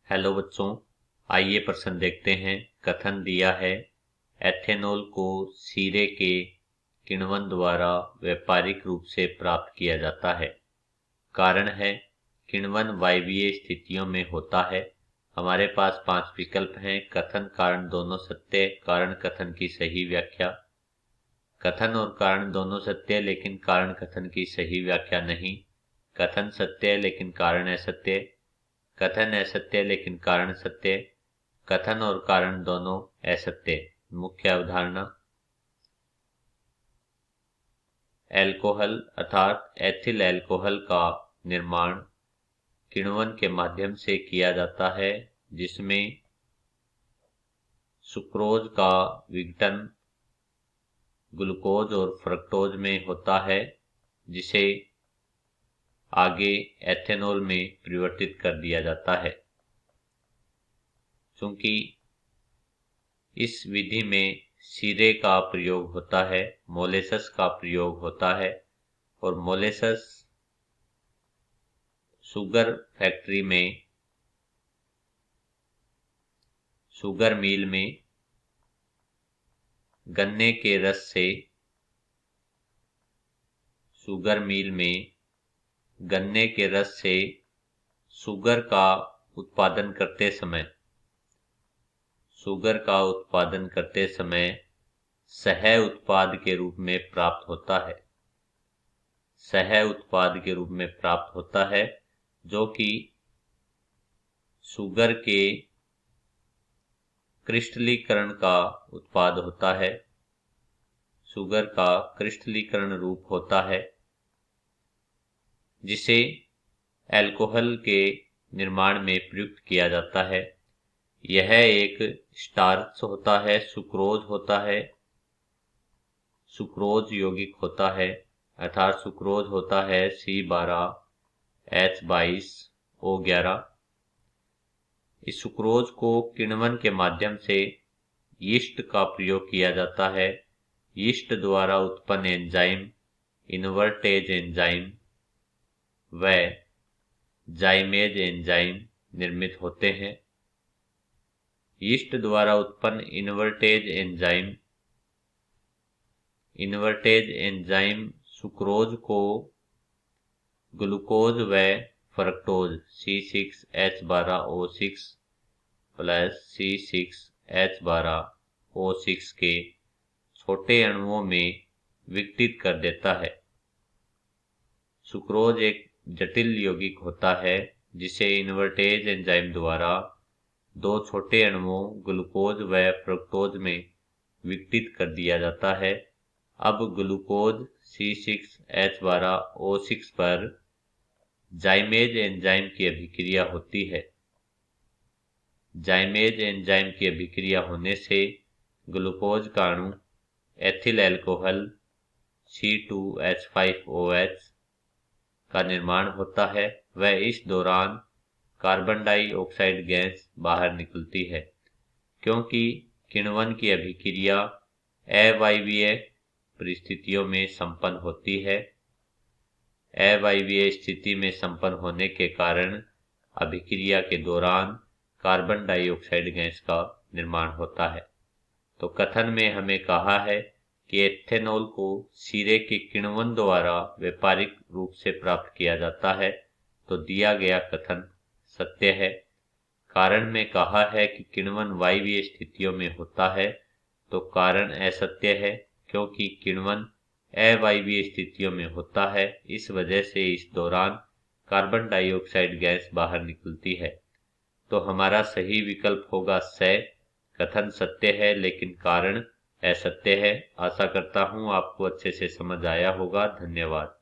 Hello बच्चों, आइए प्रश्न देखते हैं। कथन दिया है, एथेनॉल को सीरे के किण्वन द्वारा व्यापारिक रूप से प्राप्त किया जाता है। कारण है, किण्वन वायवीय स्थितियों में होता है। हमारे पास 5 विकल्प हैं। कथन कारण दोनों सत्य, कारण कथन की सही व्याख्या। कथन और कारण दोनों सत्य है, लेकिन कारण कथन की सही व्याख्या नहीं। कथन सत्य है लेकिन कारण असत्य। कथन असत्य लेकिन कारण सत्य। कथन और कारण दोनों असत्य। मुख्य अवधारणा, एल्कोहल अर्थात एथिल अल्कोहल का निर्माण किण्वन के माध्यम से किया जाता है, जिसमें सुक्रोज का विघटन ग्लूकोज और फ्रक्टोज में होता है, जिसे आगे एथेनॉल में परिवर्तित कर दिया जाता है। चूंकि इस विधि में सीरे का प्रयोग होता है, मोलेसस का प्रयोग होता है, और मोलेसस शुगर फैक्ट्री में, शुगर मिल में गन्ने के रस से, शुगर मिल में गन्ने के रस से शुगर का उत्पादन करते समय सह उत्पाद के रूप में प्राप्त होता है, जो कि शुगर के क्रिस्टलीकरण का उत्पाद होता है, शुगर का क्रिस्टलीकरण रूप होता है, जिसे अल्कोहल के निर्माण में प्रयुक्त किया जाता है। यह एक स्टार्च होता है, सुक्रोज यौगिक होता है, अर्थात सुक्रोज होता है C12H22O11। इस सुक्रोज को किण्वन के माध्यम से यीस्ट का प्रयोग किया जाता है। यीस्ट द्वारा उत्पन्न एंजाइम इन्वर्टेज एंजाइम व जाइमेज एंजाइम निर्मित होते हैं। यीस्ट द्वारा उत्पन्न इन्वर्टेज एंजाइम सुक्रोज को ग्लूकोज व फ्रक्टोज C6H12O6 प्लस C6H12O6 के छोटे अणुओं में विघटित कर देता है। सुक्रोज एक जटिल यौगिक होता है, जिसे इन्वर्टेज एंजाइम द्वारा 2 छोटे अणुओं ग्लूकोज व फ्रक्टोज में विघटित कर दिया जाता है। अब ग्लूकोज C6H12O6 पर जाइमेज एंजाइम की अभिक्रिया होती है। जाइमेज एंजाइम की अभिक्रिया होने से ग्लूकोज का अणु एथिल अल्कोहल C2H5OH का निर्माण होता है, व इस दौरान कार्बन डाइऑक्साइड गैस बाहर निकलती है। क्योंकि किण्वन की अभिक्रिया अवायवीय परिस्थितियों में संपन्न होती है, अवायवीय स्थिति में संपन्न होने के कारण अभिक्रिया के दौरान कार्बन डाइऑक्साइड गैस का निर्माण होता है। तो कथन में हमें कहा है कि एथेनॉल को सीरे के किण्वन द्वारा व्यापारिक रूप से प्राप्त किया जाता है, तो दिया गया कथन सत्य है। कारण में कहा है कि किण्वन वायवीय स्थितियों में होता है, तो कारण असत्य है, क्योंकि किण्वन अवायवीय स्थितियों में होता है। इस वजह से इस दौरान कार्बन डाइऑक्साइड गैस बाहर निकलती है। तो हमारा सही विकल्प होगा स। कथन सत्य है लेकिन कारण असत्य है। आशा करता हूँ आपको अच्छे से समझ आया होगा। धन्यवाद।